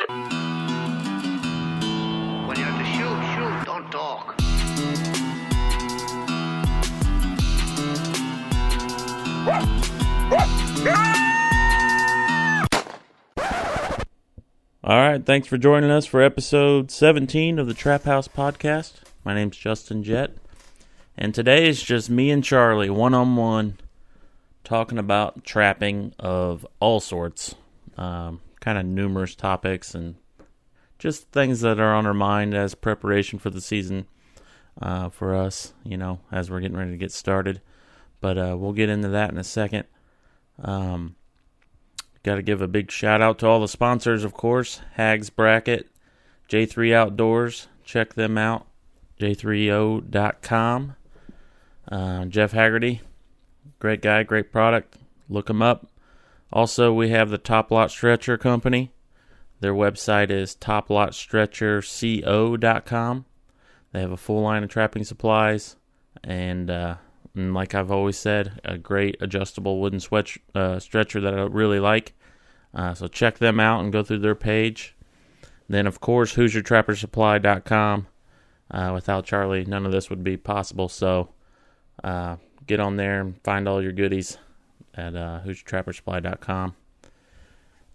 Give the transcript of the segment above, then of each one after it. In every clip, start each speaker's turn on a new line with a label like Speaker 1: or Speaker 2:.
Speaker 1: When you have to shoot, don't talk.
Speaker 2: All right, thanks for joining us for episode 17 of the Trap House Podcast. My name's Justin Jett, and today is just me and Charlie, one-on-one, talking about trapping of all sorts, kind of numerous topics, and just things that are on our mind as preparation for the season for us, you know, as we're getting ready to get started. But we'll get into that in a second. Got to give a big shout out to all the sponsors, of course. Hags Bracket, J3 Outdoors. Check them out. J3O.com. Jeff Haggerty. Great guy, great product. Look him up. Also, we have the Top Lot Stretcher Company. Their website is toplotstretcherco.com. They have a full line of trapping supplies. And like I've always said, a great adjustable wooden stretcher that I really like. So check them out and go through their page. Then, of course, HoosierTrapperSupply.com. Without Charlie, none of this would be possible. So get on there and find all your goodies at HoosierTrapperSupply.com.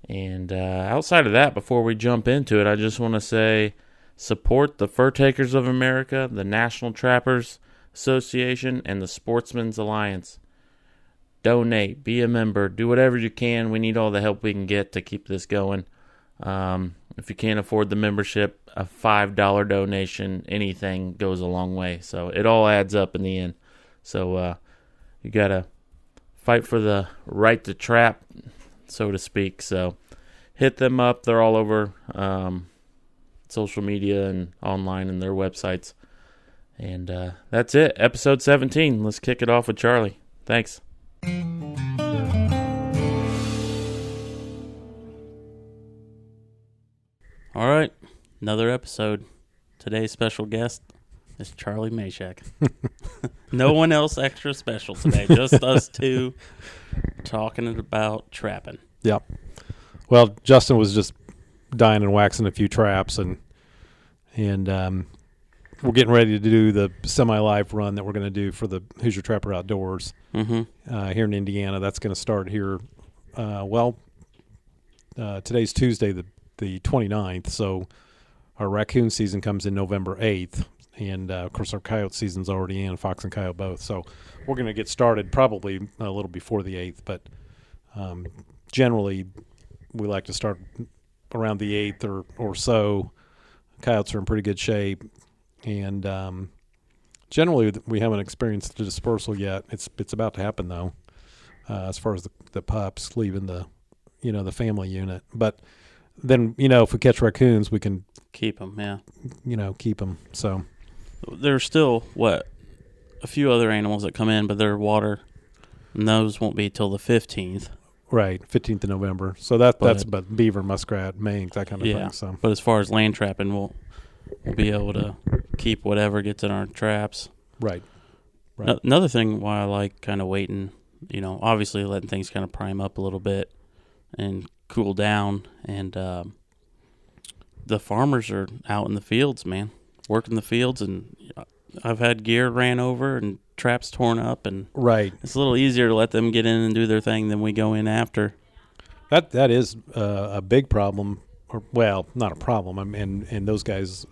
Speaker 2: And outside of that, before we jump into it, I just want to say support the Fur Takers of America, the National Trappers Association, and the Sportsmen's Alliance. Donate, be a member, do whatever you can. We need all the help we can get to keep this going. If you can't afford the membership, a $5 donation, anything goes a long way. So it all adds up in the end. So you got to fight for the right to trap, so to speak. So hit them up. They're all over social media and online and their websites. And that's it. Episode 17. Let's kick it off with Charlie. Thanks. All right. Another episode. Today's special guest is Charlie Masheck. No one else extra special today. Just us two talking about trapping.
Speaker 3: Yep. Well, Justin was just dying and waxing a few traps, and we're getting ready to do the semi-live run that we're going to do for the Hoosier Trapper Outdoors here in Indiana. That's going to start here. Today's Tuesday, the 29th, so our raccoon season comes in November 8th, and, of course, our coyote season's already in, fox and coyote both. So we're going to get started probably a little before the 8th, but generally we like to start around the 8th or so. Coyotes are in pretty good shape. And generally, we haven't experienced the dispersal yet. It's about to happen though, as far as the pups leaving the family unit. But then if we catch raccoons, we can
Speaker 2: keep them. Yeah.
Speaker 3: Keep them. So
Speaker 2: there's still a few other animals that come in, but they're water, and those won't be till the 15th.
Speaker 3: Right, 15th of November. So that's about beaver, muskrat, mink, that kind of thing. So,
Speaker 2: but as far as land trapping, we'll be able to keep whatever gets in our traps.
Speaker 3: Right.
Speaker 2: Another thing why I like kind of waiting, obviously letting things kind of prime up a little bit and cool down. And the farmers are out in the fields, man, working the fields. And I've had gear ran over and traps torn up. And
Speaker 3: right.
Speaker 2: It's a little easier to let them get in and do their thing than we go in after.
Speaker 3: That is a big problem. Well, not a problem. I mean, and those guys,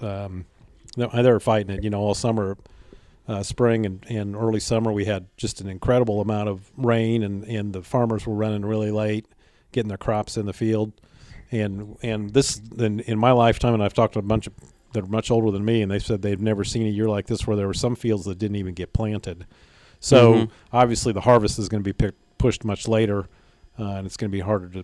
Speaker 3: they're fighting it. All summer, spring and early summer, we had just an incredible amount of rain, and the farmers were running really late, getting their crops in the field. And this, in my lifetime, and I've talked to a bunch of that are much older than me, and they said they've never seen a year like this where there were some fields that didn't even get planted. So obviously, the harvest is going to be pushed much later. And it's going to be harder to.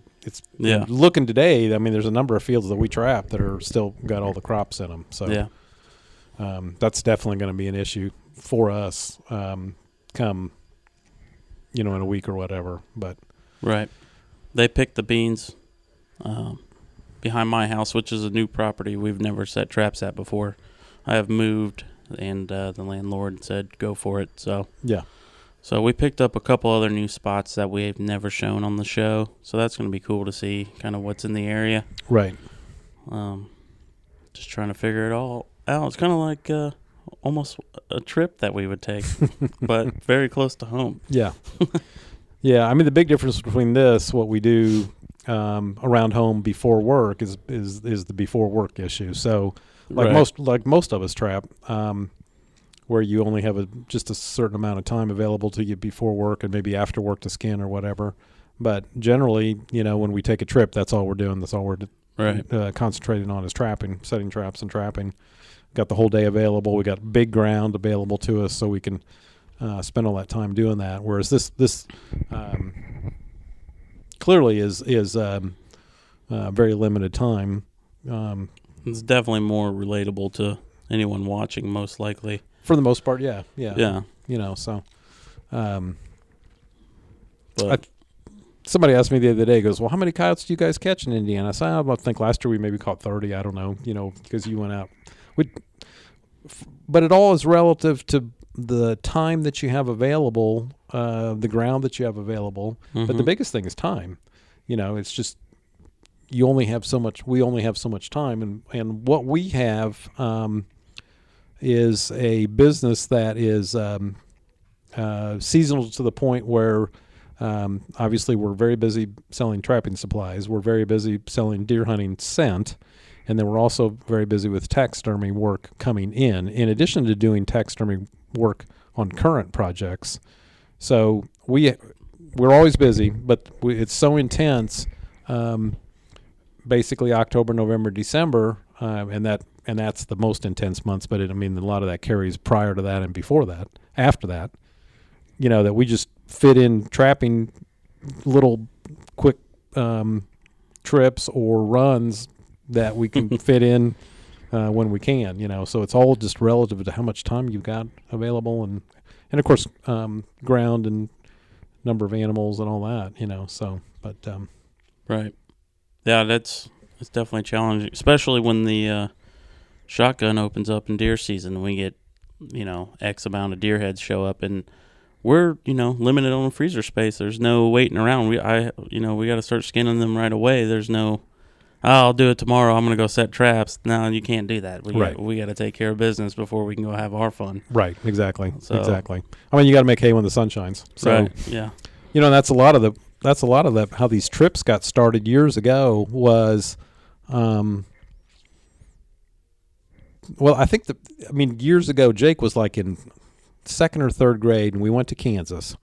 Speaker 3: Looking today, I mean, there's a number of fields that we trap that are still got all the crops in them. So that's definitely going to be an issue for us come, in a week or whatever. But
Speaker 2: right, they picked the beans behind my house, which is a new property we've never set traps at before. I have moved, and the landlord said go for it. So
Speaker 3: yeah.
Speaker 2: So we picked up a couple other new spots that we've never shown on the show. So that's going to be cool to see kind of what's in the area.
Speaker 3: Right.
Speaker 2: Just trying to figure it all out. It's kind of like almost a trip that we would take, but very close to home.
Speaker 3: Yeah. Yeah, I mean the big difference between this, what we do around home before work, is the before work issue. So, like most of us trap, where you only have just a certain amount of time available to you before work and maybe after work to skin or whatever. But generally, when we take a trip, that's all we're doing. That's all we're concentrating on is trapping, setting traps and trapping. Got the whole day available. We got big ground available to us, so we can spend all that time doing that. Whereas this clearly is very limited time.
Speaker 2: It's definitely more relatable to anyone watching, most likely.
Speaker 3: For the most part, yeah. So. Somebody asked me the other day, goes, well, how many coyotes do you guys catch in Indiana? I said, I think last year we maybe caught 30. I don't know, because you went out. But it all is relative to the time that you have available, the ground that you have available. Mm-hmm. But the biggest thing is time. It's just we only have so much time. And what we have is a business that is seasonal to the point where obviously we're very busy selling trapping supplies. We're very busy selling deer hunting scent. And then we're also very busy with taxidermy work coming in addition to doing taxidermy work on current projects. So we're always busy, but it's so intense, basically October, November, December, and that's the most intense months. But a lot of that carries prior to that and before that, after that, that we just fit in trapping little quick trips or runs that we can fit in when we can, so it's all just relative to how much time you've got available and of course ground and number of animals and all that, so but
Speaker 2: right. Yeah, it's definitely challenging, especially when the shotgun opens up in deer season. We get X amount of deer heads show up, and we're limited on freezer space. There's no waiting around. We got to start skinning them right away. There's no I'll do it tomorrow. I'm going to go set traps. No, you can't do that. We got to take care of business before we can go have our fun.
Speaker 3: Right. Exactly. Exactly. You got to make hay when the sun shines. So,
Speaker 2: right. Yeah.
Speaker 3: That's a lot of the how these trips got started years ago was, I think years ago, Jake was like in second or third grade, and we went to Kansas,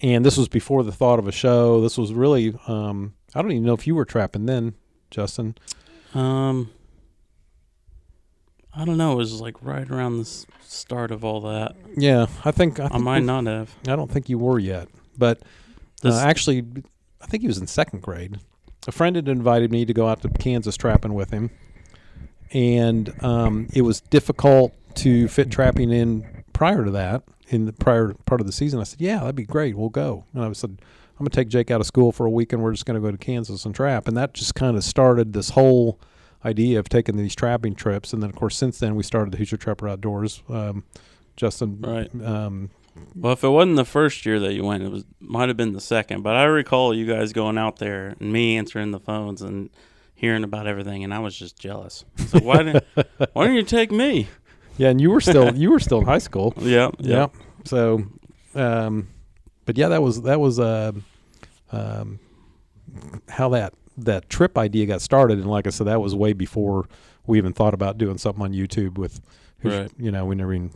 Speaker 3: and this was before the thought of a show. This was really, I don't even know if you were trapping then, Justin.
Speaker 2: I don't know. It was like right around the start of all that.
Speaker 3: Yeah, I think
Speaker 2: I might not have.
Speaker 3: I don't think you were yet, but actually, I think he was in second grade. A friend had invited me to go out to Kansas trapping with him, and it was difficult to fit trapping in prior to that, in the prior part of the season. I said, yeah, that'd be great. We'll go. And I said, I'm going to take Jake out of school for a week, and we're just going to go to Kansas and trap. And that just kind of started this whole idea of taking these trapping trips. And then, of course, since then, we started the Hoosier Trapper Outdoors. Justin.
Speaker 2: Right. Well, if it wasn't the first year that you went, it might have been the second. But I recall you guys going out there and me answering the phones and hearing about everything, and I was just jealous. So why didn't you take me?
Speaker 3: Yeah, and you were still in high school.
Speaker 2: Yeah.
Speaker 3: So, but yeah, that was how that trip idea got started. And like I said, that was way before we even thought about doing something on YouTube with,
Speaker 2: right.
Speaker 3: We never even,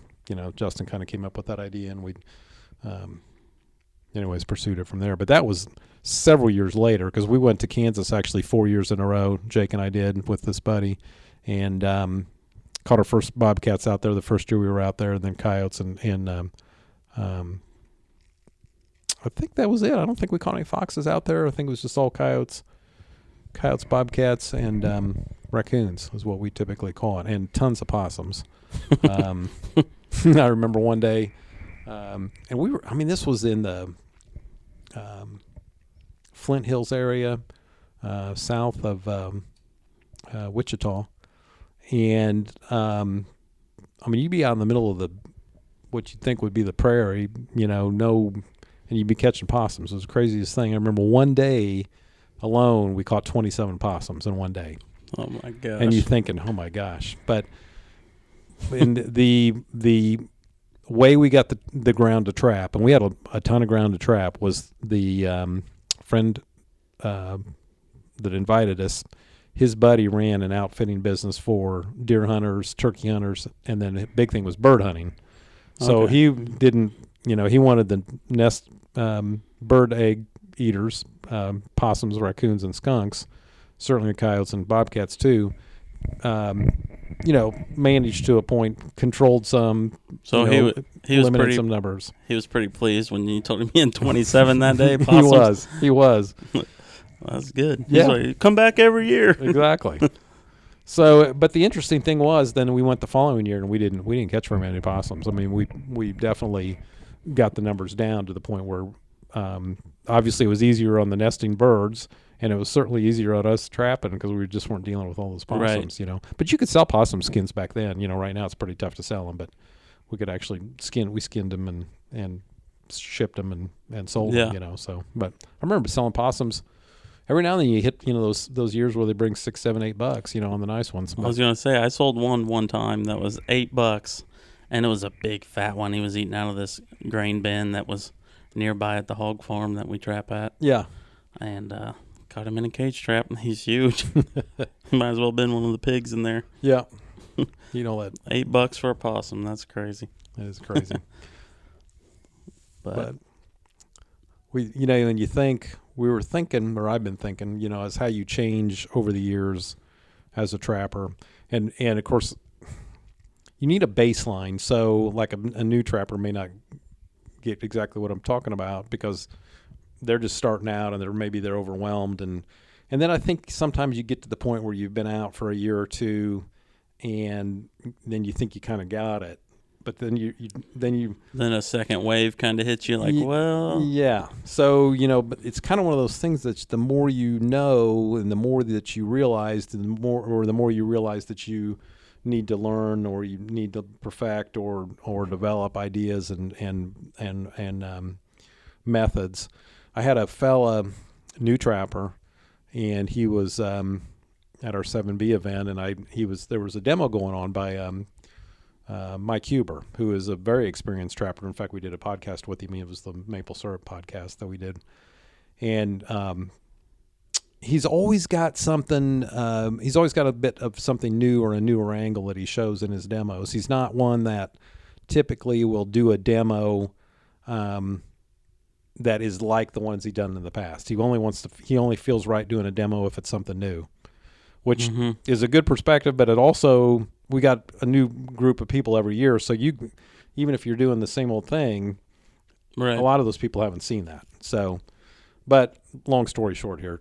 Speaker 3: Justin kind of came up with that idea, and we, anyways, pursued it from there. But that was several years later, because we went to Kansas actually 4 years in a row. Jake and I did with this buddy, and caught our first bobcats out there the first year we were out there, and then coyotes and I think that was it. I don't think we caught any foxes out there. I think it was just all coyotes, bobcats, and raccoons is what we typically caught, and tons of possums. I remember one day, and we were, this was in the Flint Hills area, south of Wichita. And, you'd be out in the middle of what you'd think would be the prairie, and you'd be catching possums. It was the craziest thing. I remember one day alone, we caught 27 possums in one day.
Speaker 2: Oh my gosh!
Speaker 3: And you're thinking, oh my gosh! But in the way we got the ground to trap, and we had a ton of ground to trap, was the friend that invited us. His buddy ran an outfitting business for deer hunters, turkey hunters, and then the big thing was bird hunting. So he didn't, he wanted the nest bird egg eaters, possums, raccoons, and skunks, certainly coyotes and bobcats too. Managed to a point, controlled some.
Speaker 2: So he was
Speaker 3: limited
Speaker 2: pretty,
Speaker 3: some numbers.
Speaker 2: He was pretty pleased when you told me in 27 that day. Possums.
Speaker 3: He was.
Speaker 2: That's good.
Speaker 3: Yeah.
Speaker 2: He's like, come back every year.
Speaker 3: Exactly. So, but the interesting thing was, then we went the following year and we didn't catch very many possums. I mean, we definitely got the numbers down to the point where, obviously, it was easier on the nesting birds, and it was certainly easier on us trapping because we just weren't dealing with all those possums, But you could sell possum skins back then. Right now it's pretty tough to sell them, but we could actually we skinned them and shipped them and sold them. So, but I remember selling possums. Every now and then you hit, those years where they bring $6, $7, $8, on the nice ones. But
Speaker 2: I was going to say, I sold one time that was $8, and it was a big fat one. He was eating out of this grain bin that was nearby at the hog farm that we trap at.
Speaker 3: Yeah.
Speaker 2: And caught him in a cage trap, and he's huge. Might as well have been one of the pigs in there.
Speaker 3: Yeah. That
Speaker 2: $8 for a possum. That's crazy.
Speaker 3: That is crazy.
Speaker 2: But
Speaker 3: we, and you think, we were thinking, or I've been thinking, as how you change over the years as a trapper. And of course, you need a baseline. So like a new trapper may not get exactly what I'm talking about because they're just starting out and maybe they're overwhelmed. And then I think sometimes you get to the point where you've been out for a year or two and then you think you kind of got it. But then then
Speaker 2: a second wave kind of hits you like,
Speaker 3: yeah. So but it's kind of one of those things that the more you know, and the more that you realize, the more you realize that you need to learn, or you need to perfect, or develop ideas and methods. I had a fella, new trapper, and he was at our 7B event, and there was a demo going on by Mike Huber, who is a very experienced trapper. In fact, we did a podcast with him. It was the Maple Syrup podcast that we did. And he's always got something, he's always got a bit of something new or a newer angle that he shows in his demos. He's not one that typically will do a demo that is like the ones he's done in the past. He only feels right doing a demo if it's something new, which is a good perspective, but it also, we got a new group of people every year. So even if you're doing the same old thing,
Speaker 2: right,
Speaker 3: a lot of those people haven't seen that. So, but long story short here.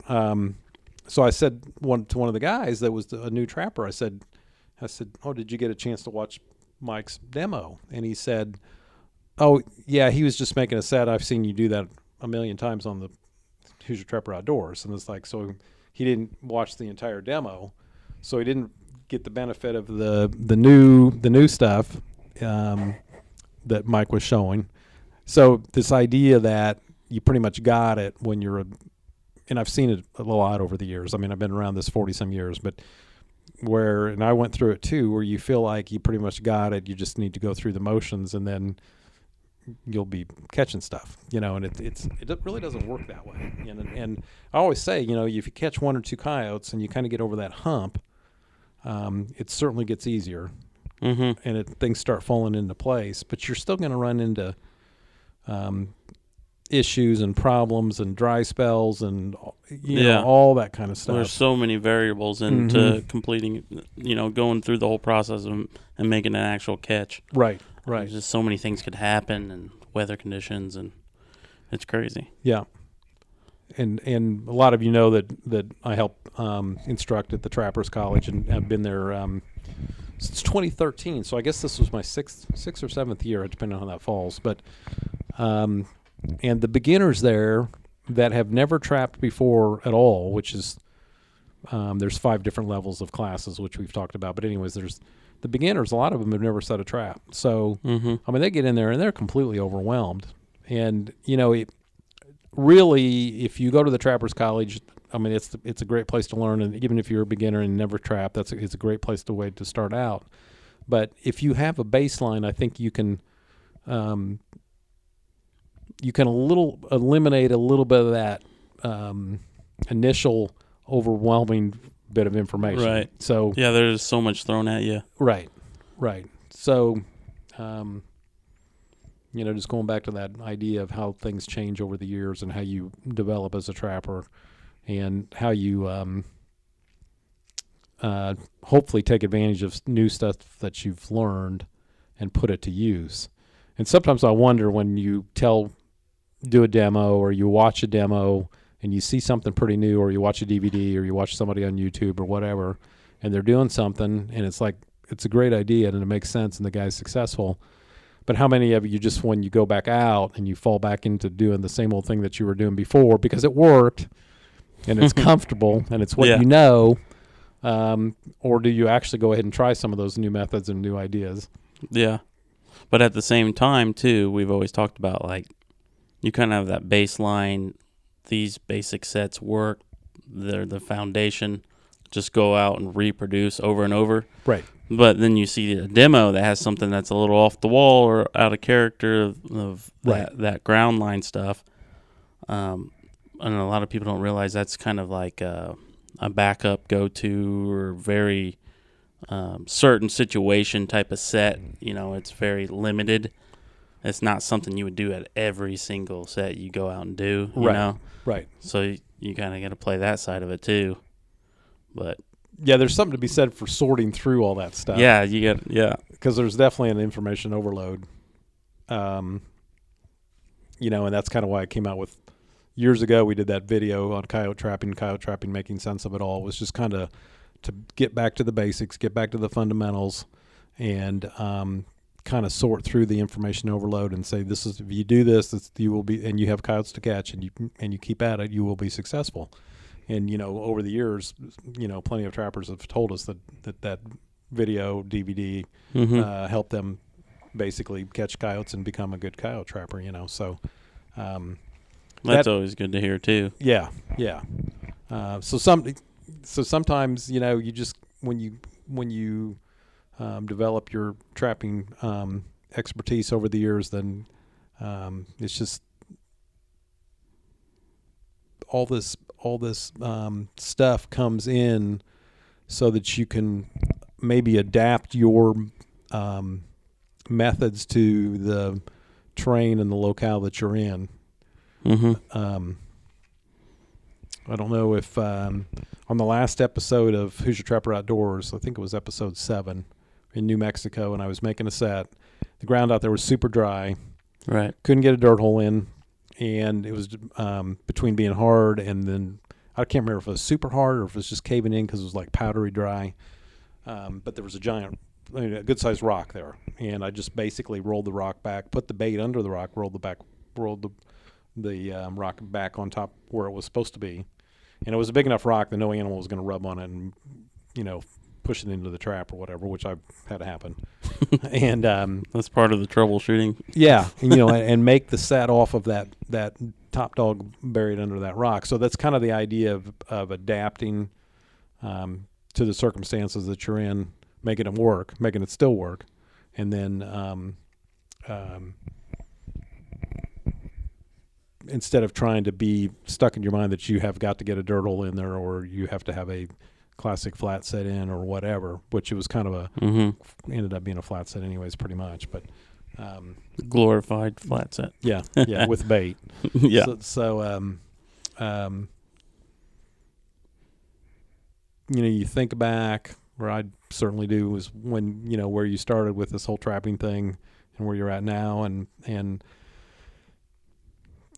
Speaker 3: So I said to one of the guys that was a new trapper, I said, oh, did you get a chance to watch Mike's demo? And he said, oh yeah, he was just making a set. I've seen you do that a million times on the Who's Your Trapper Outdoors. And it's like, so he didn't watch the entire demo. So he didn't get the benefit of the new stuff that Mike was showing. So this idea that you pretty much got it when you're and I've seen it a lot over the years. I mean, I've been around this 40-some years, but and I went through it too, where you feel like you pretty much got it. You just need to go through the motions, and then you'll be catching stuff, and it really doesn't work that way. And I always say, if you catch one or two coyotes and you kind of get over that hump, it certainly gets easier, and things start falling into place. But you're still going to run into issues and problems and dry spells and all that kind of stuff.
Speaker 2: There's so many variables into completing, going through the whole process and making an actual catch.
Speaker 3: Right.
Speaker 2: There's just so many things could happen, and weather conditions, and it's crazy.
Speaker 3: Yeah. And a lot of you know that I help instruct at the Trappers College, and I've been there since 2013. So I guess this was my sixth or seventh year, depending on how that falls. But and the beginners there that have never trapped before at all, which is there's 5 different levels of classes, which we've talked about. But anyways, there's the beginners. A lot of them have never set a trap. So I mean, they get in there and they're completely overwhelmed. And really, if you go to the Trappers College, I mean, it's a great place to learn, and even if you're a beginner and never trap, it's a great place to start out. But if you have a baseline, I think you can eliminate a little bit of that initial overwhelming bit of information.
Speaker 2: Right.
Speaker 3: So
Speaker 2: yeah, there's so much thrown at you.
Speaker 3: Right. So, just going back to that idea of how things change over the years and how you develop as a trapper, and how you hopefully take advantage of new stuff that you've learned and put it to use. And sometimes I wonder when you do a demo or you watch a demo and you see something pretty new, or you watch a DVD or you watch somebody on YouTube or whatever, and they're doing something and it's like, it's a great idea and it makes sense and the guy's successful. But how many of you just, when you go back out and you fall back into doing the same old thing that you were doing before because it worked and it's comfortable and it's what you know, or do you actually go ahead and try some of those new methods and new ideas?
Speaker 2: Yeah. But at the same time, too, we've always talked about, like, you kind of have that baseline, these basic sets work, they're the foundation, just go out and reproduce over and over.
Speaker 3: Right.
Speaker 2: But then you see a demo that has something that's a little off the wall or out of character of that ground line stuff. And a lot of people don't realize that's kind of like a backup go-to or very certain situation type of set. It's very limited. It's not something you would do at every single set you go out and do, you know?
Speaker 3: Right.
Speaker 2: So you kind of got to play that side of it too. But
Speaker 3: yeah, there's something to be said for sorting through all that stuff.
Speaker 2: Yeah,
Speaker 3: because there's definitely an information overload. And that's kind of why I came out with, years ago we did that video on coyote trapping, making sense of it all. It was just kind of to get back to the basics, get back to the fundamentals, and kind of sort through the information overload and say, this is, if you do this, you will be, and you have coyotes to catch, and you keep at it, you will be successful. And over the years, plenty of trappers have told us that video DVD helped them basically catch coyotes and become a good coyote trapper. So
Speaker 2: that's always good to hear too.
Speaker 3: Yeah. So sometimes you just when you develop your trapping expertise over the years, then it's just all this stuff comes in so that you can maybe adapt your methods to the terrain and the locale that you're in. Mm-hmm. I don't know if on the last episode of Who's Your Trapper Outdoors, I think it was episode 7, in New Mexico, and I was making a set. The ground out there was super dry.
Speaker 2: Right.
Speaker 3: Couldn't get a dirt hole in, and it was between being hard and then I can't remember if it was super hard or if it was just caving in because it was like powdery dry. But there was a a good-sized rock there, and I just basically rolled the rock back, put the bait under the rock, rolled the rock back on top where it was supposed to be. And it was a big enough rock that no animal was going to rub on it and, push it into the trap or whatever, which I had to happen. And
Speaker 2: that's part of the troubleshooting.
Speaker 3: Yeah, and, and make the set off of that top dog buried under that rock. So that's kind of the idea of adapting to the circumstances that you're in, making it still work, and then instead of trying to be stuck in your mind that you have got to get a dirt hole in there or you have to have a classic flat set in or whatever, which it was kind of ended up being a flat set anyways, pretty much. But
Speaker 2: glorified flat set.
Speaker 3: Yeah, with bait.
Speaker 2: Yeah.
Speaker 3: So you think back, or I certainly do, was when where you started with this whole trapping thing and where you're at now, and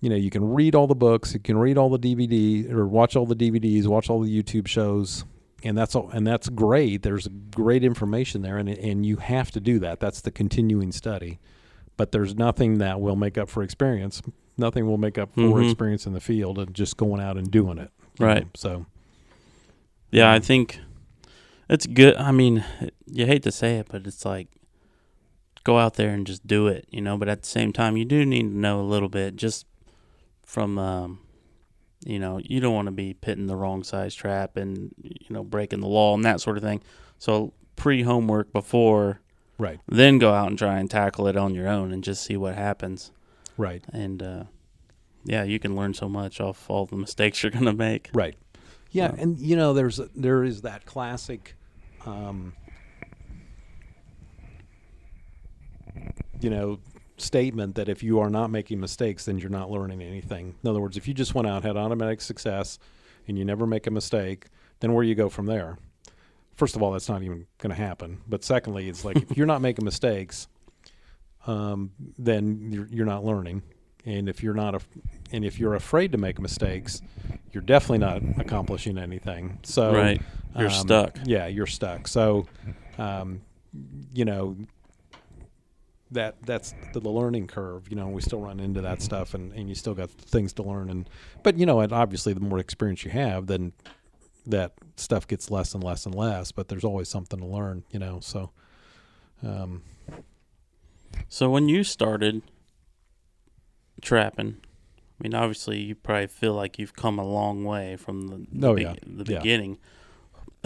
Speaker 3: you can read all the books, you can read all the DVDs or watch all the DVDs, watch all the YouTube shows, and that's all, and that's great. There's great information there, and you have to do that. That's the continuing study. But there's nothing that will make up for experience. Nothing will make up for experience in the field and just going out and doing it.
Speaker 2: Right.
Speaker 3: So.
Speaker 2: Yeah, I think it's good. I mean, you hate to say it, but it's like, go out there and just do it, But at the same time, you do need to know a little bit just from, You know, you don't want to be pitting the wrong size trap and, breaking the law and that sort of thing. So pre-homework before,
Speaker 3: Right.
Speaker 2: then go out and try and tackle it on your own and just see what happens.
Speaker 3: Right.
Speaker 2: And, you can learn so much off all the mistakes you're going to make.
Speaker 3: Right. Yeah, and there is that classic, statement that if you are not making mistakes, then you're not learning anything. In other words, if you just went out, had automatic success, and you never make a mistake, then where do you go from there? First of all, that's not even going to happen. But secondly, it's like if you're not making mistakes, then you're not learning. And if you're afraid to make mistakes, you're definitely not accomplishing anything. So
Speaker 2: right, you're stuck.
Speaker 3: Yeah, you're stuck. So, that's the learning curve. We still run into that stuff, and you still got things to learn. But and obviously, the more experience you have, then that stuff gets less and less and less. But there's always something to learn. So.
Speaker 2: So when you started trapping, I mean, obviously you probably feel like you've come a long way from the beginning.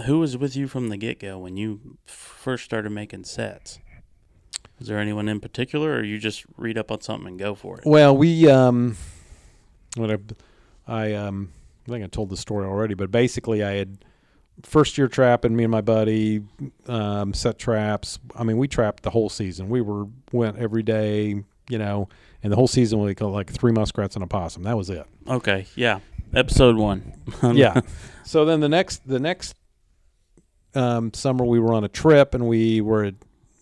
Speaker 2: Who was with you from the get-go when you first started making sets? Is there anyone in particular, or you just read up on something and go for it?
Speaker 3: Well, we I think I told the story already, but basically I had first year trapping, me and my buddy set traps. I mean, we trapped the whole season. We went every day, and the whole season we called like 3 muskrats and a possum. That was it.
Speaker 2: Okay, yeah. Episode 1.
Speaker 3: Yeah. So then the next summer we were on a trip, and we were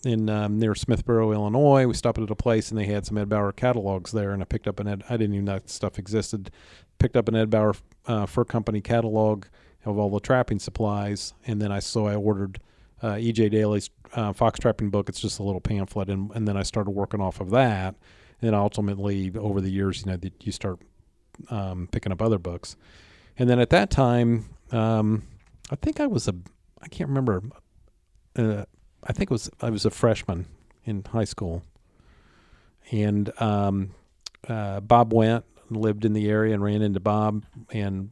Speaker 3: in near Smithboro, Illinois. We stopped at a place, and they had some Ed Bauer catalogs there, and I picked up I didn't even know that stuff existed. Picked up an Ed Bauer Fur Company catalog of all the trapping supplies, and then I ordered E.J. Daly's fox trapping book. It's just a little pamphlet, and then I started working off of that. And ultimately, over the years, you start picking up other books. And then at that time, I think I can't remember. I think I was a freshman in high school, and Bob went and lived in the area, and ran into Bob and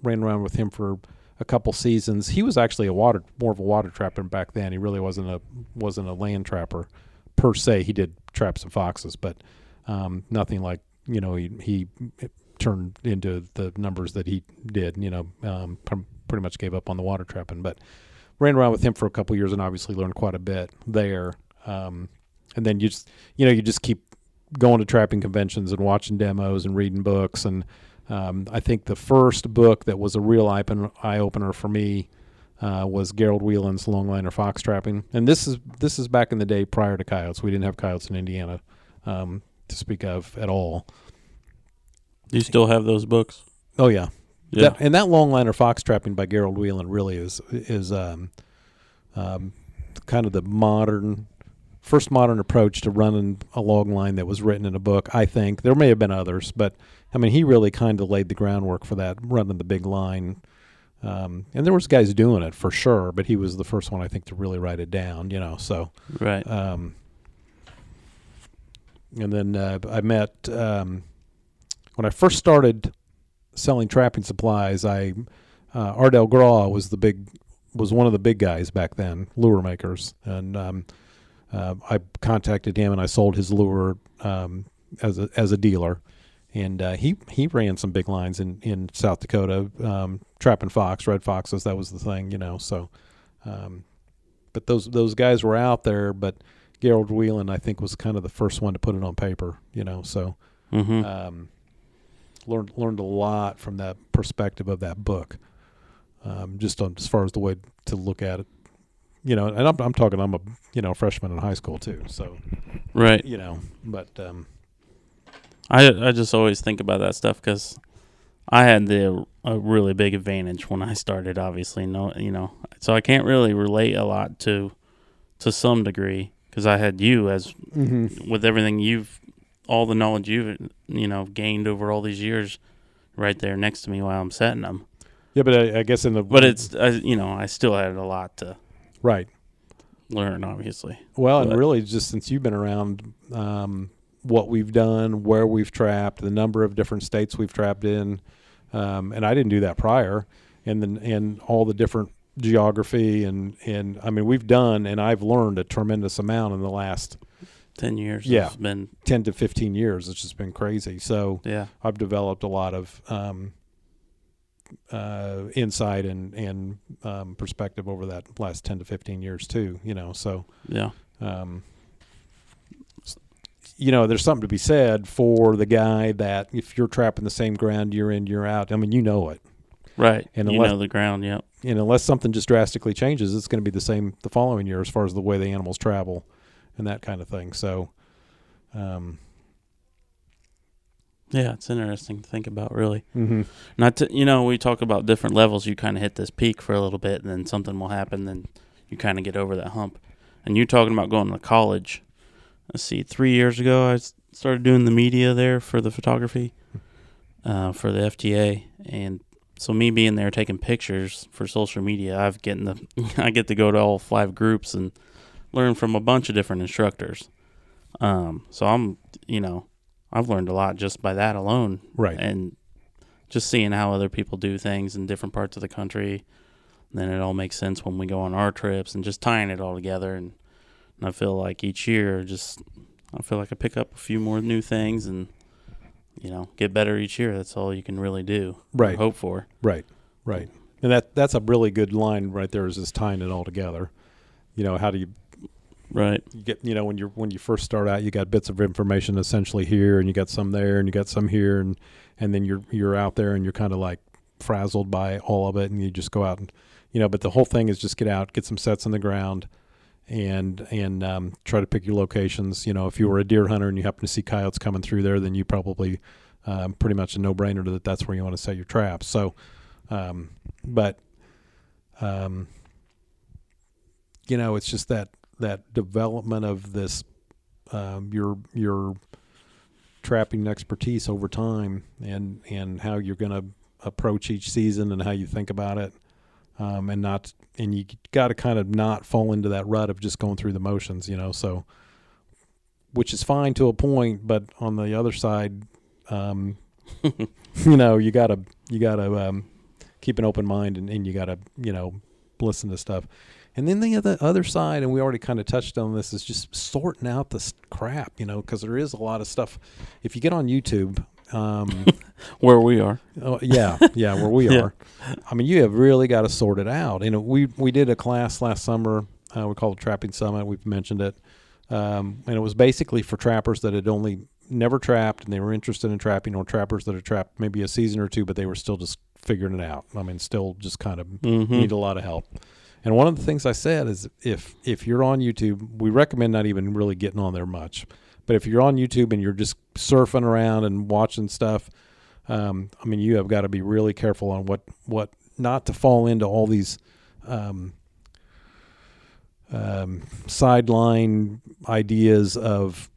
Speaker 3: ran around with him for a couple seasons. He was actually more of a water trapper back then. He really wasn't a land trapper per se. He did trap some foxes, but nothing like he turned into the numbers that he did. Pretty much gave up on the water trapping, but ran around with him for a couple years and obviously learned quite a bit there. And then you just keep going to trapping conventions and watching demos and reading books. And I think the first book that was a real eye opener for me was Gerald Whelan's Longliner Fox Trapping. And this is back in the day prior to coyotes. We didn't have coyotes in Indiana to speak of at all.
Speaker 2: Do you still have those books?
Speaker 3: Oh yeah.
Speaker 2: Yeah.
Speaker 3: That Longliner Fox Trapping by Gerald Whelan really is kind of the first modern approach to running a log line that was written in a book. I think there may have been others, but I mean he really kind of laid the groundwork for that, running the big line. And there was guys doing it for sure, but he was the first one I think to really write it down. So
Speaker 2: right.
Speaker 3: And then I met when I first started selling trapping supplies. Ardell Graw was one of the big guys back then, lure makers, and I contacted him and I sold his lure as a dealer, and he ran some big lines in South Dakota, trapping fox, red foxes. That was the thing, So, but those guys were out there. But Gerald Whelan, I think, was kind of the first one to put it on paper, So.
Speaker 2: Mm-hmm.
Speaker 3: Learned a lot from that perspective of that book, just as far as the way to look at it, and I'm talking I'm a freshman in high school too, so
Speaker 2: right,
Speaker 3: but
Speaker 2: I just always think about that stuff because I had a really big advantage when I started, obviously, so I can't really relate a lot to some degree because I had you as with everything all the knowledge you've gained over all these years, right there next to me while I'm setting them.
Speaker 3: Yeah, but I guess
Speaker 2: I still had a lot to learn, obviously.
Speaker 3: Well, and really, just since you've been around, what we've done, where we've trapped, the number of different states we've trapped in, And I didn't do that prior. And all the different geography and I mean, we've done, and I've learned a tremendous amount in the last
Speaker 2: 10 years.
Speaker 3: Yeah.
Speaker 2: It's been
Speaker 3: 10 to 15 years. It's just been crazy. So
Speaker 2: yeah.
Speaker 3: I've developed a lot of insight and perspective over that last 10 to 15 years too, so
Speaker 2: Yeah.
Speaker 3: There's something to be said for the guy that if you're trapping the same ground year in, year out, I mean, you know it.
Speaker 2: Right.
Speaker 3: And
Speaker 2: you know the ground, yeah.
Speaker 3: And unless something just drastically changes, it's going to be the same the following year as far as the way the animals travel and that kind of thing. So,
Speaker 2: yeah, it's interesting to think about, really.
Speaker 3: Mm-hmm.
Speaker 2: Not to, we talk about different levels. You kind of hit this peak for a little bit, and then something will happen, then you kind of get over that hump. And you're talking about going to college. Let's see, 3 years ago, I started doing the media there for the photography for the FTA. And so me being there taking pictures for social media, I get to go to all 5 groups and learn from a bunch of different instructors. So I'm, I've learned a lot just by that alone.
Speaker 3: Right.
Speaker 2: And just seeing how other people do things in different parts of the country. And then it all makes sense when we go on our trips and just tying it all together. And I feel like each year I feel like I pick up a few more new things and, get better each year. That's all you can really do.
Speaker 3: Right.
Speaker 2: Or hope for.
Speaker 3: Right. And that's a really good line right there, is just tying it all together. How do you
Speaker 2: Right.
Speaker 3: You get, when you first start out, you got bits of information essentially here, and you got some there, and you got some here, and then you're out there, and you're kind of like frazzled by all of it, and you just go out and, but the whole thing is just get out, get some sets on the ground, and try to pick your locations. If you were a deer hunter and you happen to see coyotes coming through there, then you probably pretty much a no-brainer that's where you want to set your traps. So, it's just that development of this, your trapping expertise over time, and how you're going to approach each season and how you think about it, and you got to kind of not fall into that rut of just going through the motions, so, which is fine to a point, but on the other side, you gotta keep an open mind, and you gotta listen to stuff. And then the other side, and we already kind of touched on this, is just sorting out the crap, because there is a lot of stuff. If you get on YouTube,
Speaker 2: where we are,
Speaker 3: where we are, I mean, you have really got to sort it out. We did a class last summer. We called it Trapping Summit. We've mentioned it, and it was basically for trappers that had only never trapped and they were interested in trapping, or trappers that had trapped maybe a season or two, but they were still just figuring it out. I mean, still just kind of need a lot of help. And one of the things I said is if you're on YouTube, we recommend not even really getting on there much. But if you're on YouTube and you're just surfing around and watching stuff, I mean, you have got to be really careful on what not to fall into all these sideline ideas of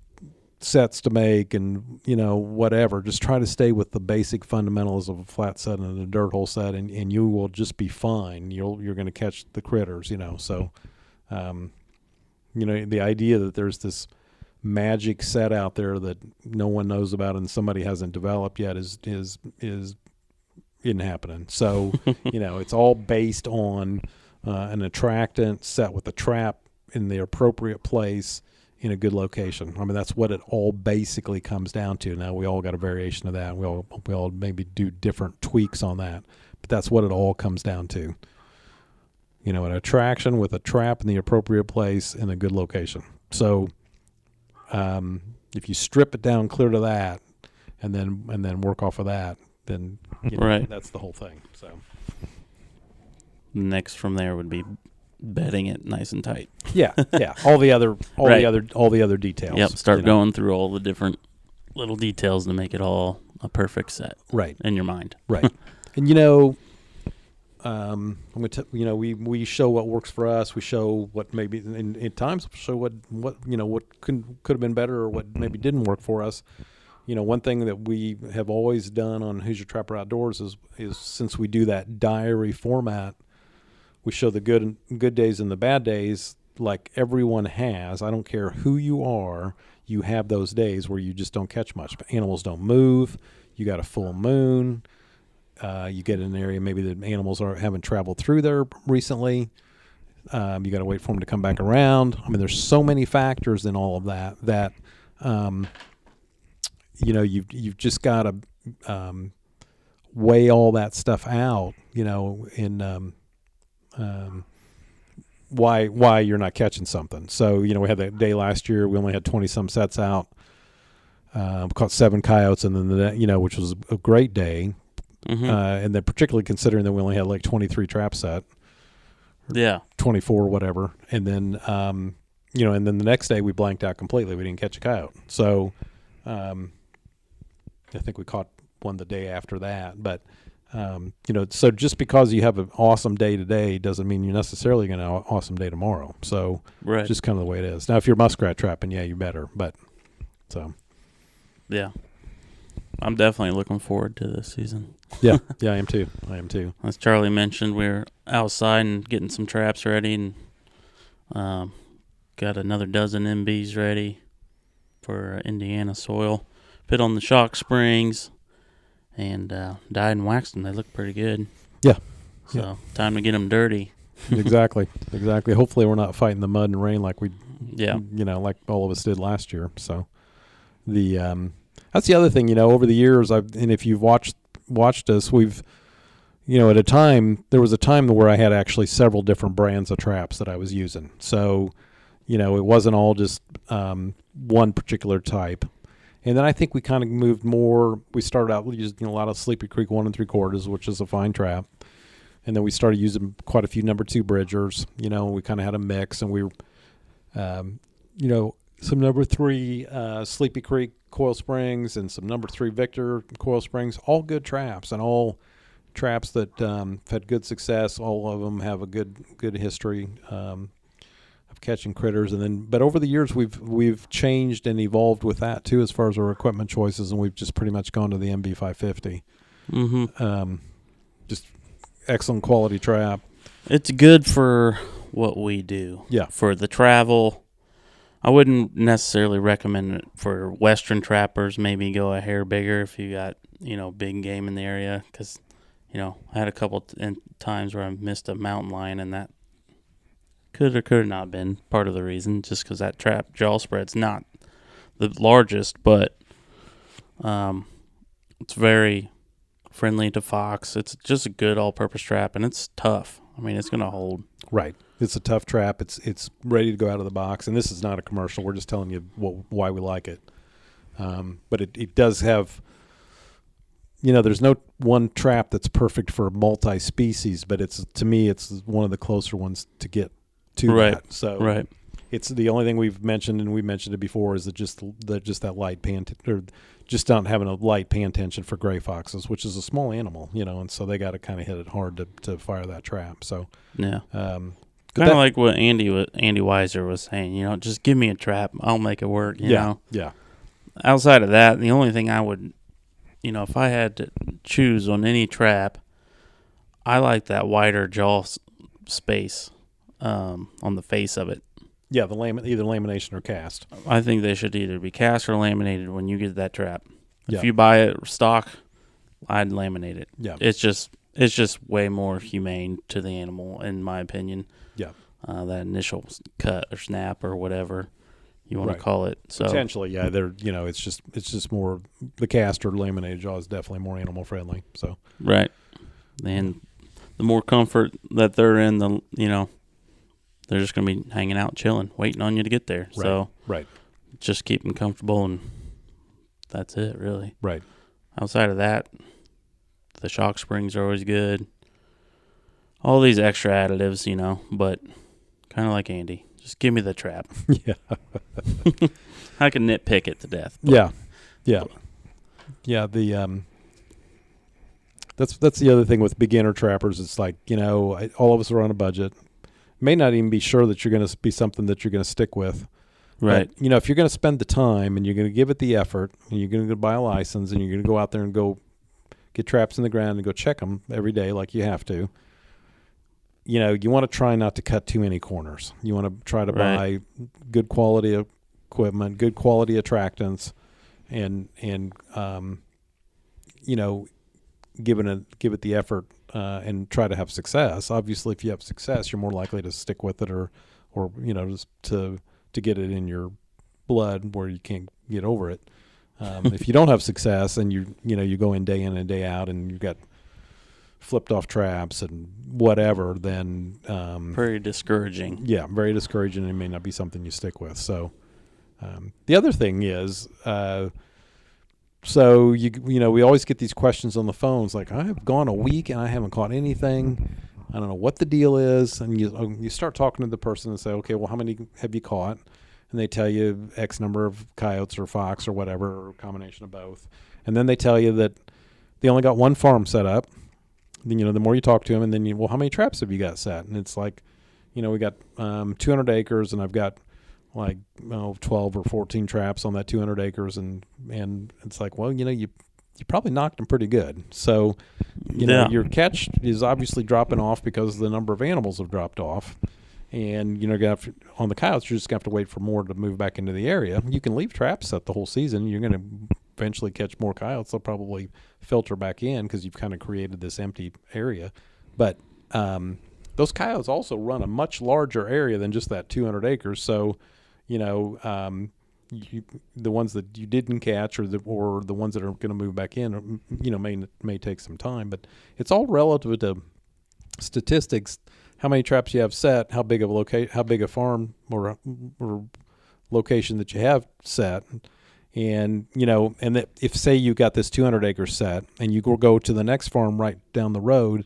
Speaker 3: sets to make and, whatever. Just try to stay with the basic fundamentals of a flat set and a dirt hole set, and you will just be fine. You're going to catch the critters, So, the idea that there's this magic set out there that no one knows about and somebody hasn't developed yet isn't happening. So, it's all based on an attractant set with a trap in the appropriate place in a good location. I mean, that's what it all basically comes down to. Now, we all got a variation of that. We all maybe do different tweaks on that, but that's what it all comes down to. An attraction with a trap in the appropriate place in a good location. So, if you strip it down clear to that, and then work off of that, then
Speaker 2: right.
Speaker 3: That's the whole thing. So,
Speaker 2: next from there would be bedding it nice and tight.
Speaker 3: Yeah. All the other details.
Speaker 2: Yep. Start going through all the different little details to make it all a perfect set.
Speaker 3: Right.
Speaker 2: In your mind.
Speaker 3: Right. And I'm going to we show what works for us. We show what maybe in times show what could have been better, or what maybe didn't work for us. One thing that we have always done on Who's Your Trapper Outdoors is since we do that diary format, we show the good days and the bad days like everyone has. I don't care who you are, you have those days where you just don't catch much. But animals don't move. You got a full moon. you get in an area maybe the animals haven't traveled through there recently. You got to wait for them to come back around. I mean, there's so many factors in all of that you've just got to weigh all that stuff out. In why you're not catching something. So we had that day last year. We only had 20 some sets out. Caught 7 coyotes, and then which was a great day.
Speaker 2: Mm-hmm.
Speaker 3: And then particularly considering that we only had like 23 trap set.
Speaker 2: Yeah.
Speaker 3: 24, whatever. And then, and then the next day we blanked out completely. We didn't catch a coyote. So, I think we caught one the day after that. But, so just because you have an awesome day today doesn't mean you're necessarily going to have an awesome day tomorrow. So,
Speaker 2: right.
Speaker 3: Just kind of the way it is. Now, if you're muskrat trapping, yeah, you better. But, so.
Speaker 2: Yeah. I'm definitely looking forward to this season.
Speaker 3: Yeah, I am too.
Speaker 2: As Charlie mentioned, we were outside and getting some traps ready, and got another dozen MBs ready for Indiana soil. Put on the shock springs and dyed and waxed them. They look pretty good.
Speaker 3: Yeah.
Speaker 2: So time to get them dirty.
Speaker 3: Exactly. Hopefully we're not fighting the mud and rain like like all of us did last year. So that's the other thing, over the years, and if you've watched us, we've, at there was a time where I had actually several different brands of traps that I was using. So, it wasn't all just one particular type. And then I think we kind of moved more. We started out using a lot of Sleepy Creek 1 3/4, which is a fine trap. And then we started using quite a few number 2 bridgers. We kind of had a mix, and we were, some number 3 Sleepy Creek coil springs and some number 3 Victor coil springs, all good traps and all traps that had good success. All of them have a good history of catching critters. But over the years we've changed and evolved with that too, as far as our equipment choices, and we've just pretty much gone to the MB550.
Speaker 2: Mm-hmm.
Speaker 3: Just excellent quality trap.
Speaker 2: It's good for what we do.
Speaker 3: Yeah.
Speaker 2: For the travel. I wouldn't necessarily recommend it for Western trappers. Maybe go a hair bigger if you got, big game in the area. Because, I had a couple times where I missed a mountain lion, and that could or could not have been part of the reason, just because that trap jaw spread's not the largest, but it's very friendly to fox. It's just a good all-purpose trap, and it's tough. I mean, it's going to hold.
Speaker 3: Right. It's a tough trap. It's ready to go out of the box, and this is not a commercial. We're just telling you why we like it. But it does have, there's no one trap that's perfect for multi-species, but to me it's one of the closer ones to get to that. So it's the only thing we've mentioned, and we mentioned it before, is just that light pan or just not having a light pan tension for gray foxes, which is a small animal, and so they got to kind of hit it hard to fire that trap. So
Speaker 2: yeah. Kind of like what Andy Weiser was saying, just give me a trap. I'll make it work, you know?
Speaker 3: Yeah.
Speaker 2: Outside of that, the only thing I would, if I had to choose on any trap, I like that wider jaw space on the face of it.
Speaker 3: Yeah, either lamination or cast.
Speaker 2: I think they should either be cast or laminated when you get that trap.
Speaker 3: Yeah.
Speaker 2: If you buy it stock, I'd laminate it.
Speaker 3: Yeah.
Speaker 2: It's just way more humane to the animal, in my opinion.
Speaker 3: Yeah.
Speaker 2: That initial cut or snap or whatever you want to call it. So
Speaker 3: potentially, yeah, it's just more, the cast or laminated jaw is definitely more animal friendly. So
Speaker 2: right, and the more comfort that they're in, they're just going to be hanging out, chilling, waiting on you to get there.
Speaker 3: Right.
Speaker 2: So
Speaker 3: right,
Speaker 2: just keep them comfortable, and that's it, really.
Speaker 3: Right.
Speaker 2: Outside of that, the shock springs are always good. All these extra additives, but kind of like Andy, just give me the trap.
Speaker 3: Yeah.
Speaker 2: I can nitpick it to death.
Speaker 3: Yeah. The that's the other thing with beginner trappers. It's like, all of us are on a budget. May not even be sure that you're going to be something that you're going to stick with.
Speaker 2: Right.
Speaker 3: But, if you're going to spend the time and you're going to give it the effort, and you're going to buy a license, and you're going to go out there and go get traps in the ground and go check them every day like you have to, you want to try not to cut too many corners. You want to try to buy good quality equipment, good quality attractants, and give it the effort and try to have success. Obviously, if you have success, you're more likely to stick with it, or just to get it in your blood where you can't get over it. If you don't have success and you go in and day out and you've got flipped off traps and whatever, then
Speaker 2: very discouraging.
Speaker 3: Yeah, very discouraging. It may not be something you stick with. So the other thing is, so we always get these questions on the phones like, I have gone a week and I haven't caught anything. I don't know what the deal is. And you start talking to the person and say, okay, well, how many have you caught? And they tell you X number of coyotes or fox or whatever, or a combination of both. And then they tell you that they only got one farm set up. Then, the more you talk to them, and then well, how many traps have you got set? And it's like, we got 200 acres, and I've got like 12 or 14 traps on that 200 acres. And it's like, well, you probably knocked them pretty good. So, your catch is obviously dropping off because the number of animals have dropped off. And, on the coyotes, you're just going to have to wait for more to move back into the area. You can leave traps set the whole season. You're going to eventually catch more coyotes. They'll probably filter back in because you've kind of created this empty area. But those coyotes also run a much larger area than just that 200 acres. So, the ones that you didn't catch or the ones that are going to move back in, may take some time. But it's all relative to statistics. How many traps you have set, how big a farm or location that you have set, and that if say you got this 200 acres set, and you go to the next farm right down the road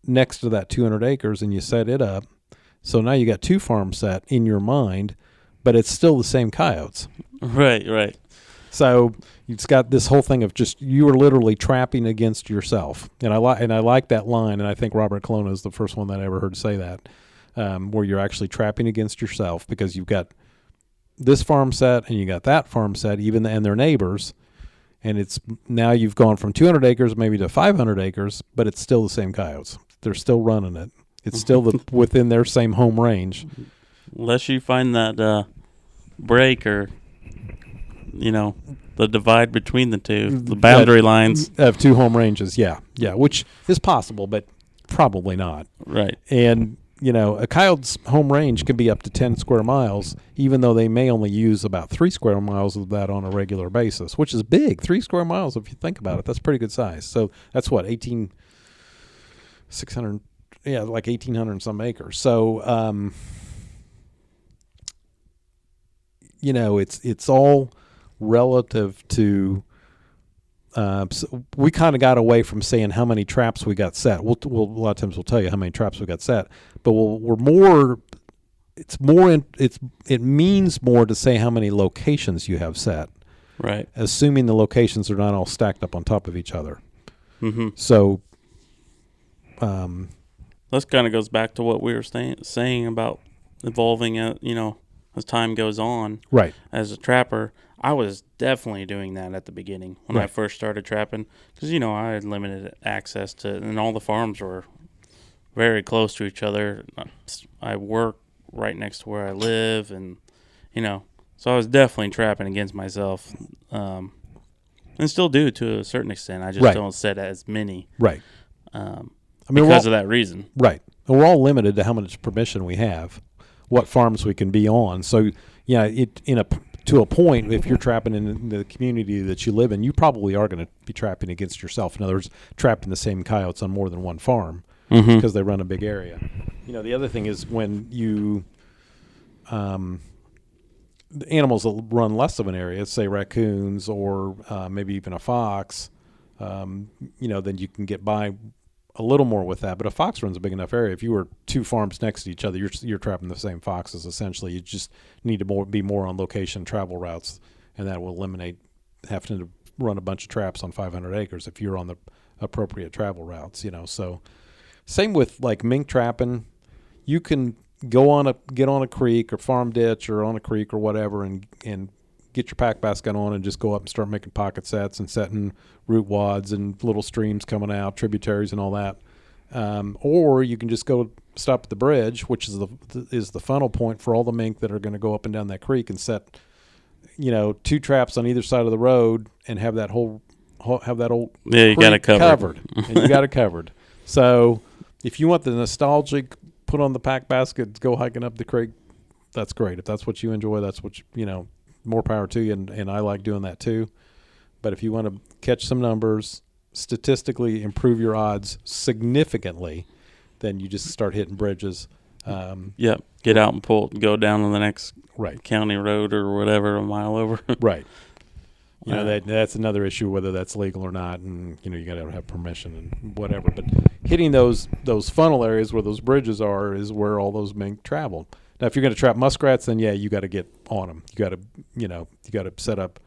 Speaker 3: next to that 200 acres, and you set it up, so now you got two farms set in your mind, but it's still the same coyotes.
Speaker 2: Right.
Speaker 3: So it's got this whole thing of just you are literally trapping against yourself, and I like that line, and I think Robert Colonna is the first one that I ever heard say that, where you're actually trapping against yourself because you've got this farm set and you got that farm set, and they're neighbors, and it's now you've gone from 200 acres maybe to 500 acres, but it's still the same coyotes. They're still running it. It's still within their same home range,
Speaker 2: unless you find that break or. The divide between the two, the boundary lines
Speaker 3: of two home ranges. Yeah, which is possible, but probably not.
Speaker 2: Right.
Speaker 3: And, a coyote's home range can be up to 10 square miles, even though they may only use about 3 square miles of that on a regular basis, which is big. 3 square miles, if you think about it, that's pretty good size. So that's what, 1,600, like 1,800 and some acres. So, it's all relative to so we kind of got away from saying how many traps we got set. We'll a lot of times we'll tell you how many traps we got set, but it means more to say how many locations you have set,
Speaker 2: right,
Speaker 3: assuming the locations are not all stacked up on top of each other.
Speaker 2: Mm-hmm.
Speaker 3: So
Speaker 2: this kind of goes back to what we were saying about evolving as time goes on.
Speaker 3: Right.
Speaker 2: As a trapper, I was definitely doing that at the beginning when I first started trapping because, I had limited access to, and all the farms were very close to each other. I work right next to where I live, and, so I was definitely trapping against myself, and still do to a certain extent. I just don't set as many.
Speaker 3: Right.
Speaker 2: Because of that reason.
Speaker 3: Right. And we're all limited to how much permission we have, what farms we can be on. So, to a point, if you're trapping in the community that you live in, you probably are going to be trapping against yourself. In other words, trapping the same coyotes on more than one farm because they run a big area. The other thing is when you the animals that run less of an area, say raccoons or maybe even a fox, then you can get by a little more with that. But a fox runs a big enough area. If you were two farms next to each other, you're trapping the same foxes essentially. You just need to be more on location travel routes, and that will eliminate having to run a bunch of traps on 500 acres if you're on the appropriate travel routes. So same with like mink trapping. You can get on a creek or farm ditch or on a creek or whatever and get your pack basket on and just go up and start making pocket sets and setting root wads and little streams coming out, tributaries and all that. Or you can just go stop at the bridge, which is the funnel point for all the mink that are going to go up and down that creek, and set, 2 traps on either side of the road and have that whole have that old
Speaker 2: you got it
Speaker 3: covered, and you got it covered. So if you want the nostalgic, put on the pack basket, go hiking up the creek. That's great. If that's what you enjoy, that's what more power to you. And I like doing that too. But if you want to catch some numbers, statistically improve your odds significantly, then you just start hitting bridges.
Speaker 2: Yep. Get out and go down to the next county road or whatever, a mile over.
Speaker 3: Right. That's another issue, whether that's legal or not, and you got to have permission and whatever. But hitting those funnel areas where those bridges are is where all those mink travel. Now, if you're going to trap muskrats, then you got to get on them. You got to set up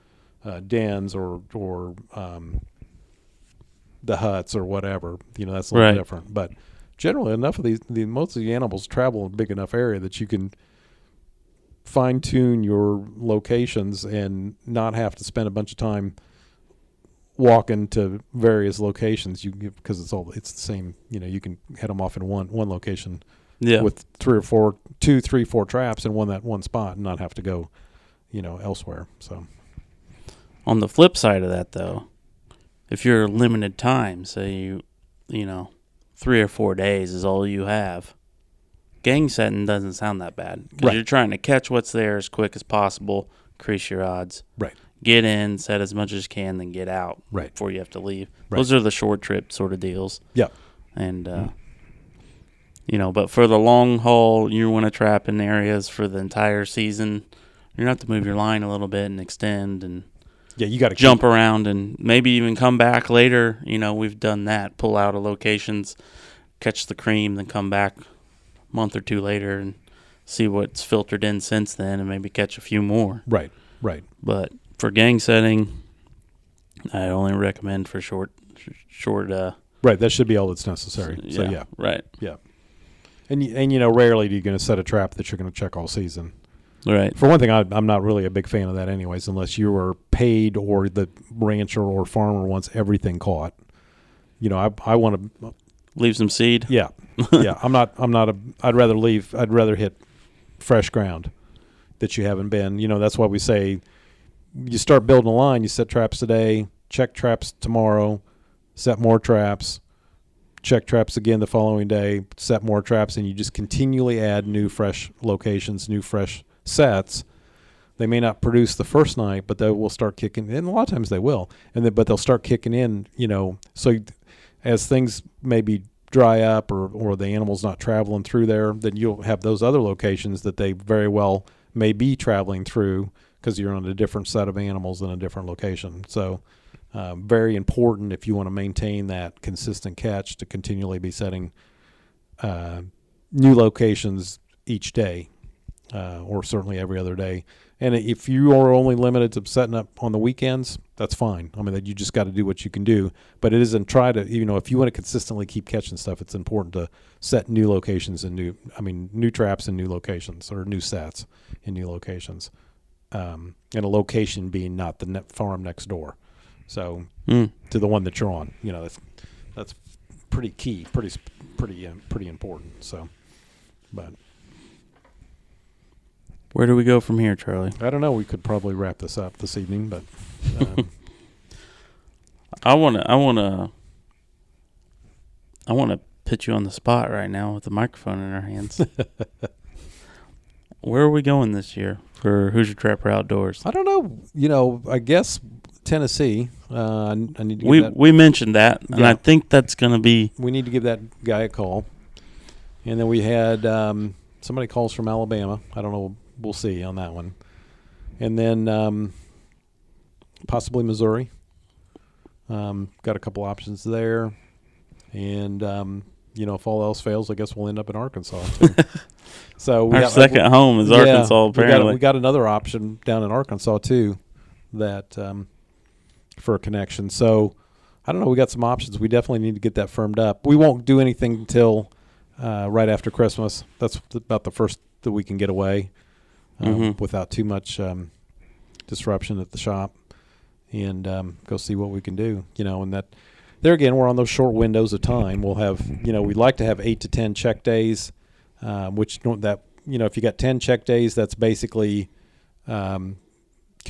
Speaker 3: dens or the huts or whatever. That's a little different. But generally, enough of most of the animals travel in a big enough area that you can fine-tune your locations and not have to spend a bunch of time walking to various locations. Because it's the same. You can head them off in one location with 3 or 4 traps in one spot and not have to go elsewhere. So
Speaker 2: on the flip side of that, though, if you're limited time, say 3 or 4 days is all you have, gang setting doesn't sound that bad because you're trying to catch what's there as quick as possible, increase your odds.
Speaker 3: Right.
Speaker 2: Get in, set as much as you can, then get out before you have to leave. Right. Those are the short trip sort of deals.
Speaker 3: Yeah.
Speaker 2: And, but for the long haul, you want to trap in areas for the entire season. You're going to have to move your line a little bit and extend and
Speaker 3: you got to
Speaker 2: jump around and maybe even come back later. We've done that. Pull out of locations, catch the cream, then come back a month or 2 later and see what's filtered in since then and maybe catch a few more.
Speaker 3: Right.
Speaker 2: But for gang setting, I only recommend for short.
Speaker 3: Right, that should be all that's necessary. So yeah.
Speaker 2: Right.
Speaker 3: Yeah. And rarely are you going to set a trap that you're going to check all season.
Speaker 2: Right.
Speaker 3: For one thing, I'm not really a big fan of that anyways, unless you are paid or the rancher or farmer wants everything caught. I want to
Speaker 2: leave some seed.
Speaker 3: Yeah. Yeah. I'd rather hit fresh ground that you haven't been. That's why we say you start building a line, you set traps today, check traps tomorrow, set more traps, check traps again the following day, set more traps, and you just continually add new fresh locations, new fresh sets. They may not produce the first night, but they will start kicking in. A lot of times they will, but they'll start kicking in. So as things maybe dry up or the animal's not traveling through there, then you'll have those other locations that they very well may be traveling through because you're on a different set of animals in a different location. So very important if you want to maintain that consistent catch to continually be setting new locations each day. Or certainly every other day. And if you are only limited to setting up on the weekends, that's fine. I mean, you just got to do what you can do. But it isn't if you want to consistently keep catching stuff, it's important to set new locations and new traps in new locations or new sets in new locations. And a location being not the farm next door. So to the one that you're on, that's pretty key, pretty important. So, but.
Speaker 2: Where do we go from here, Charlie?
Speaker 3: I don't know. We could probably wrap this up this evening, but
Speaker 2: I want to put you on the spot right now with the microphone in our hands. Where are we going this year for Hoosier Trapper Outdoors?
Speaker 3: I don't know. I guess Tennessee. I need to
Speaker 2: we mentioned that, and I think that's going to be.
Speaker 3: We need to give that guy a call, and then we had somebody calls from Alabama. I don't know. We'll see on that one. And then possibly Missouri. Got a couple options there. And, if all else fails, I guess we'll end up in Arkansas, too. So
Speaker 2: our second home is Arkansas, apparently.
Speaker 3: We got another option down in Arkansas, too, that for a connection. So, I don't know. We got some options. We definitely need to get that firmed up. We won't do anything until right after Christmas. That's about the first that we can get away. Without too much disruption at the shop, and go see what we can do. And that there again, we're on those short windows of time. We'll have, we'd like to have 8 to 10 check days, which if you got 10 check days, that's basically can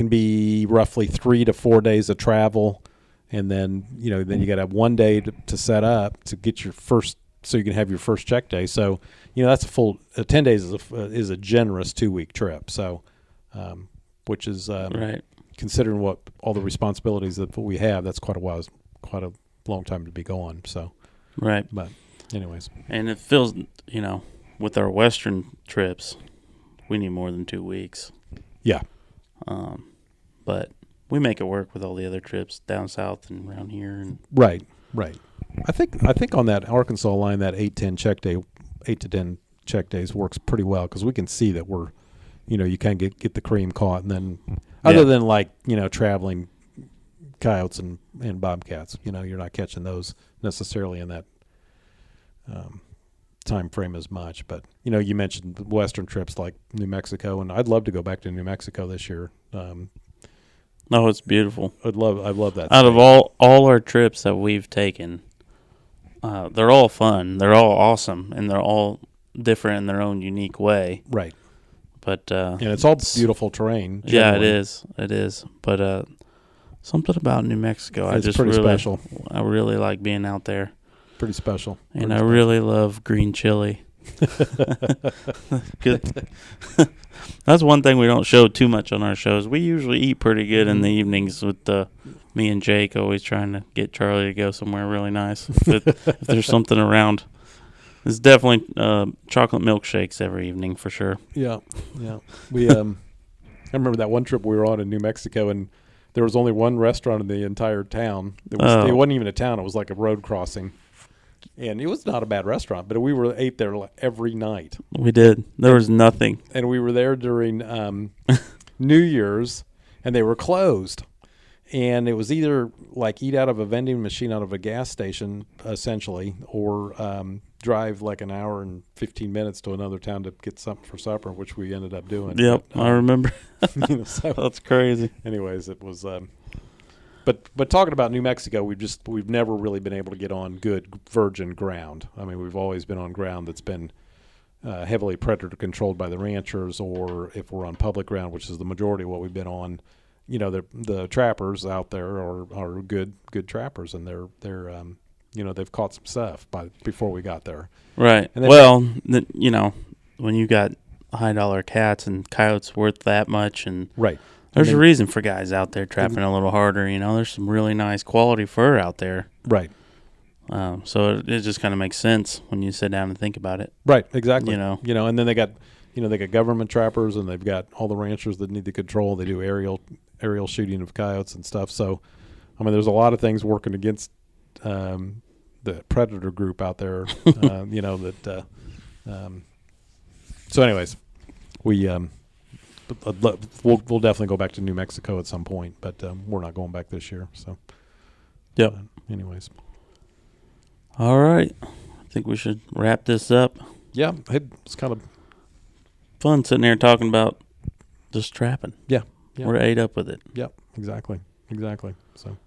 Speaker 3: be roughly 3 to 4 days of travel, and then then you got to have 1 day to set up to get your first, so you can have your first check day. So that's a full 10 days is a generous 2-week trip. So, which is
Speaker 2: right.
Speaker 3: Considering what all the responsibilities that we have, that's quite a long time to be gone. So,
Speaker 2: right.
Speaker 3: But anyways,
Speaker 2: and it feels with our Western trips, we need more than 2 weeks.
Speaker 3: Yeah.
Speaker 2: But we make it work with all the other trips down south and around here. And
Speaker 3: right. I think on that Arkansas line, that 8 to 10 check days works pretty well, because we can see that we're, you can get the cream caught, and then other than traveling coyotes and bobcats, you're not catching those necessarily in that time frame as much. But you mentioned the Western trips like New Mexico, and I'd love to go back to New Mexico this year.
Speaker 2: Oh, it's beautiful.
Speaker 3: I love that.
Speaker 2: Out of all our trips that we've taken, they're all fun. They're all awesome, and they're all different in their own unique way.
Speaker 3: Right.
Speaker 2: But
Speaker 3: and it's all beautiful terrain.
Speaker 2: Generally. Yeah, it is. But something about New Mexico,
Speaker 3: it's pretty special.
Speaker 2: I really like being out there.
Speaker 3: Pretty special.
Speaker 2: And I really love green chili. Good. That's one thing we don't show too much on our shows. We usually eat pretty good in the evenings with me and Jake always trying to get Charlie to go somewhere really nice. If there's something around. It's definitely chocolate milkshakes every evening for sure.
Speaker 3: Yeah. We I remember that one trip we were on in New Mexico, and there was only one restaurant in the entire town. It wasn't even a town. It was like a road crossing. And it was not a bad restaurant, but we ate there every night.
Speaker 2: We did. There was nothing.
Speaker 3: And we were there during New Year's, and they were closed. And it was either like eat out of a vending machine out of a gas station, essentially, or drive like an hour and 15 minutes to another town to get something for supper, which we ended up doing.
Speaker 2: Yep, but, I remember.
Speaker 3: So,
Speaker 2: that's crazy.
Speaker 3: Anyways, it was. But talking about New Mexico, we've never really been able to get on good virgin ground. I mean, we've always been on ground that's been heavily predator controlled by the ranchers, or if we're on public ground, which is the majority of what we've been on. The trappers out there are good trappers, and they're they've caught some stuff before we got there.
Speaker 2: Right. Well, when you got $high cats and coyotes worth that much, and
Speaker 3: right.
Speaker 2: There's a reason for guys out there trapping a little harder. There's some really nice quality fur out there.
Speaker 3: Right.
Speaker 2: So it just kind of makes sense when you sit down and think about it.
Speaker 3: Right. Exactly. And then they got government trappers, and they've got all the ranchers that need the control. They do aerial shooting of coyotes and stuff. So, I mean, there's a lot of things working against the predator group out there. So, anyways, we'll definitely go back to New Mexico at some point, but we're not going back this year. So,
Speaker 2: yep.
Speaker 3: Anyways,
Speaker 2: all right. I think we should wrap this up.
Speaker 3: Yeah, it's kind of
Speaker 2: fun sitting there talking about just trapping.
Speaker 3: Yeah.
Speaker 2: We're ate up with it.
Speaker 3: Yep. Exactly. So,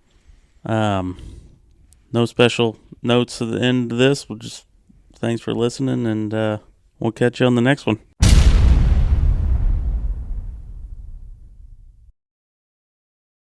Speaker 2: no special notes at the end of this. We'll just thanks for listening, and we'll catch you on the next one.